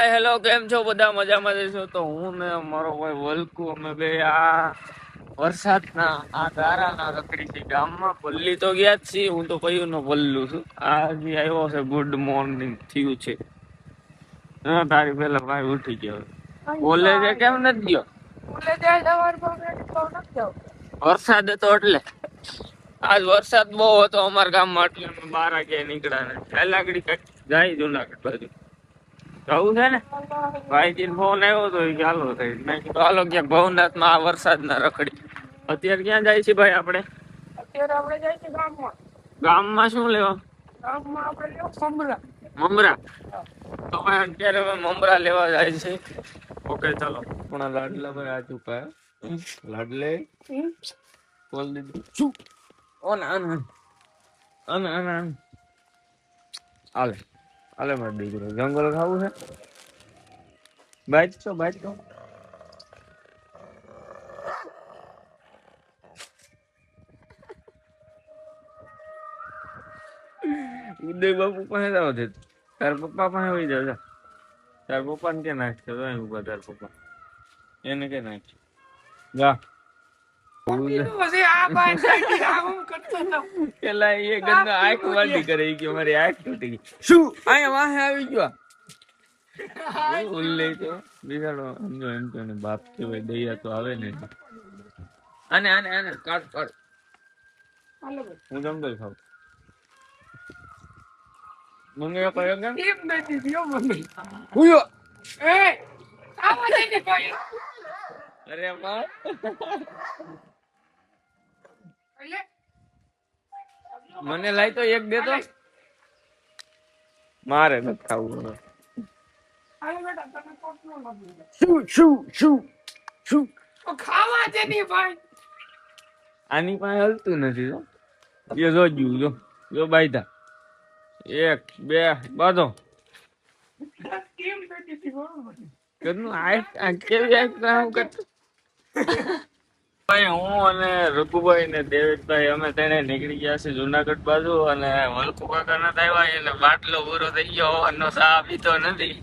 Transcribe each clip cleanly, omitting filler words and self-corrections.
Hello, કેમ છો બધા? મજામાં જશો તો હું ને મારો ભાઈ વલકુ અમે બે આ વરસાદના આ ધારાના રખડી છે ગામમાં. પલ્લી તો ગયા જ છીએ, હું તો કયું નો પલ્લું છું. આજે આવ્યો છે, ગુડ મોર્નિંગ થયું છે. હા, તારી પેલા ભાઈ ઉઠી ગયો. કોલેજે કેમ નથી ગયો? વરસાદ હતો એટલે. આજ વરસાદ બહુ હતો અમારા ગામમાં, એટલે અમે 12 વાગે નીકળ્યા ને પહેલા ઘડી જાય જુનાગઢ બાજુ જવું છે ને. ભાઈજી ફોન આવ્યો તો ચાલો થઈ, મેં કીધું હાલો ક્યાંક ભવનાથમાં આ વરસાદના રખડી. અત્યારે ક્યાં જાય છે ભાઈ આપણે? અત્યારે આપણે જાય છે ગામમાં. ગામમાં શું લેવા? ગામમાં આપણે લેવા મમરા. મમરા? તો અત્યારે હવે મમરા લેવા જાય છે. ઓકે ચાલો. પણ લાડલા ભાઈ આ ચૂકા લાડલે બોલ દીધું શું? ઓ ના ના હાલે હાલે મારો દીકરો. જંગલ ખાવું છે? બાઈક તો ઉદય બાપુ પાસે જાવ છે. તાર પપ્પા પાસે હોઈ જાવ. તાર પપ્પા ને કે નાખશે ઉભા. તાર પપ્પા એને કે નાખશે જા. પેલા એ ગંદા આંખ વાટી કરે કે મારી આંખ તૂટી ગઈ. શું અહીંયા વાહે આવી ગયો? ઉલ્લે તો બિચારો સમજો એમ તો એને બાપ કહેવાય, દયા તો આવે ને. આને કાઢ. હું જંગલ ખાવ. મને કયો કેમ એમ નથી દિયો મને હુયો એ આવા દે ને ભાઈ. અરે બા મને લાઈ તો એક દે તો. મારે નથી ખાવું. શું ખાવા છે ની ભાઈ? આની પાસે હલતું નથી. એ જો બાઈધા 1 2 બાંધો. હું અને રઘુભાઈ ને દેવેશભાઈ અમે તેને નીકળી ગયા છે જુનાગઢ બાજુ. અને વલકુ કાકા નથી આવ્યા, એને બાટલો પૂરો થઈ ગયો હોવાનો, ચા પીતો નથી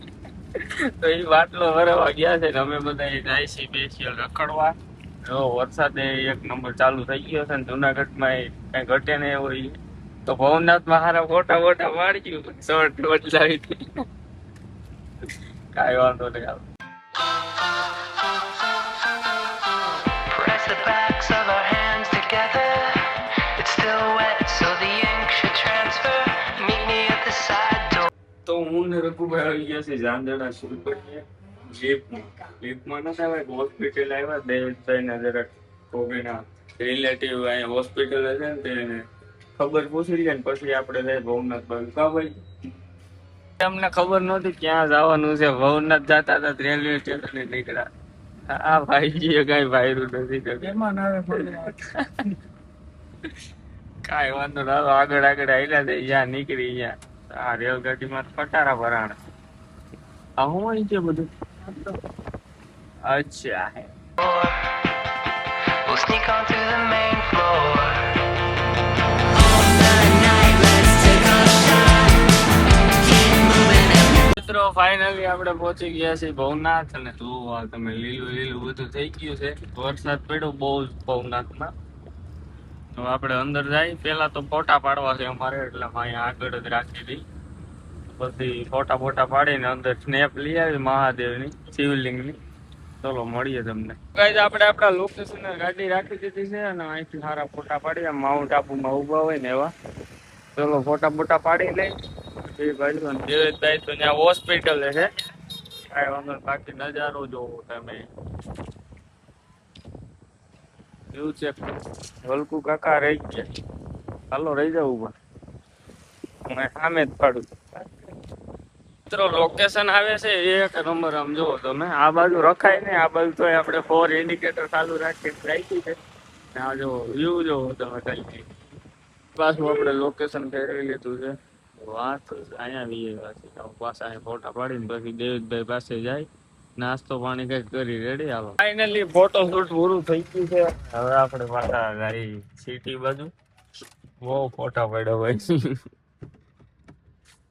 તો એ બાટલો ભરવા ગયા છે. અમે બધા જાય છે બેસીએ રખડવા. વરસાદ એક નંબર ચાલુ થઈ ગયો છે ને જુનાગઢમાં કઈ ઘટે ને એવો. તો ભવનાથમાં હારા ફોટા પાડી શોર્ટ બદલાવી કાંઈ વાંધો નહીં. તો હું ને રઘુભાઈ આવી ગયા છે જાંજડા સુરપટીએ લીફમાં નતા આવ્યા, હોસ્પિટલ આવ્યા. દેવેશભાઈ ના જરાક કોબીના રિલેટિવ અહીંયા હોસ્પિટલ છે ને તેને ખબર પૂછી લે ને પછી આપણે જાય ભવનાથ બાજુ. કા ભાઈ અમને ખબર નહોતી ક્યાં જવાનું છે. ભવનાથ જતા હતા રેલવે સ્ટેશને નીકળ્યા. હા ભાઈજી કઈ ભાઈરું નથી કાંઈ વાંધો ના. આગળ આવેલા છે જ્યાં નીકળી ત્યાં આ રેલગાડીમાં પટારા ભરાણ. આ હું અહીં છે બધું. અચ્છા હે મિત્રો ફાઇનલી આપણે પહોંચી ગયા છીએ ભવનાથ. અને જુઓ તમે લીલું બધું થઈ ગયું છે. વરસાદ પડ્યો બહુ જ ભવનાથમાં. તો આપણે અંદર જાય. પેલા તો ફોટા પાડવા છે અમારે, એટલે અહીંયા આગળ જ રાખી દઈ. પછી ફોટા પાડીને અંદર સ્નેપ લઈ આવી મહાદેવની શિવલિંગની. ચલો મળીએ તમને. ગાઈસ આપણે આપણા લોકેશન ગાડી રાખી દીધી છે અને અહીંથી સારા ફોટા પાડીએ. માઉન્ટ આબુમાં ઉભા હોય ને એવા. ચલો ફોટા પાડી લઈ. દેવેશભાઈ તો ત્યાં હોસ્પિટલ છે. કાંઈ વાંધો બાકી નજારો જોવો તમે. એવું છે વલકુ કાકા રહી ગયા. હાલો રહી જાવ ઉભા, હું સામે જ પાડું. મિત્રો લોકેશન આવે છે એક નંબર. આમ જોવો તમે આ બાજુ રખાય ને આ બાજુ તો આપણે 4 ઇન્ડિકેટર ચાલુ રાખીને રાખી છે. આ જો વ્યૂ જોવો તમે કઈ પાછું આપણે લોકેશન ફેરવી લીધું છે. વાત અહીંયા પાછા ફોટા પાડીને પછી દેવેશભાઈ પાસે જાય. નાસ્તો પાણી કઈક કરી રેડી. હાલો ફાઇનલી ફોટો શૂટ પૂરું થઈ ગયું છે. હવે આપણે પાછા ગાડી સિટી બાજુ. બહુ ફોટા પડ્યો ભાઈ.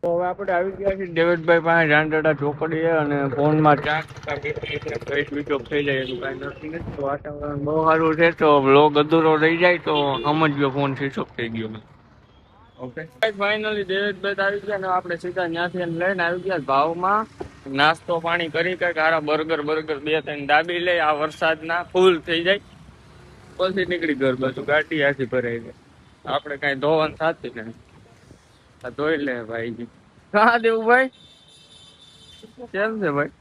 તો હવે આપણે આવી ગયા છીએ ડેવિડભાઈ પાસે જાંડડા ચોકડીએ અને ફોનમાં 4% સ્વિચ ઓફ થઈ જાય એટલું કાંઈ નક્કી નથી. વાતાવરણ બહુ સારું છે તો બ્લોગ અધૂરો રહી જાય તો સમજજો ફોન સ્વિચ ઓફ થઈ ગયો. ઓકે ફાઇનલી ડેવિડભાઈ આવી ગયા ને આપણે સીધા ત્યાંથી લઈને આવી ગયા ભાવમાં નાસ્તો પાણી કરી કઈક હારા બર્ગર 2-3 દાબી લે. આ વરસાદના ફૂલ થઈ જાય પછી નીકળી ઘર બાજુ ગાડી આખી ભરાઈ જાય. આપણે કઈ ધોવાનું થતું ને ધોઈ લે ભાઈ. હા દેવું ભાઈ કેમ છે ભાઈ?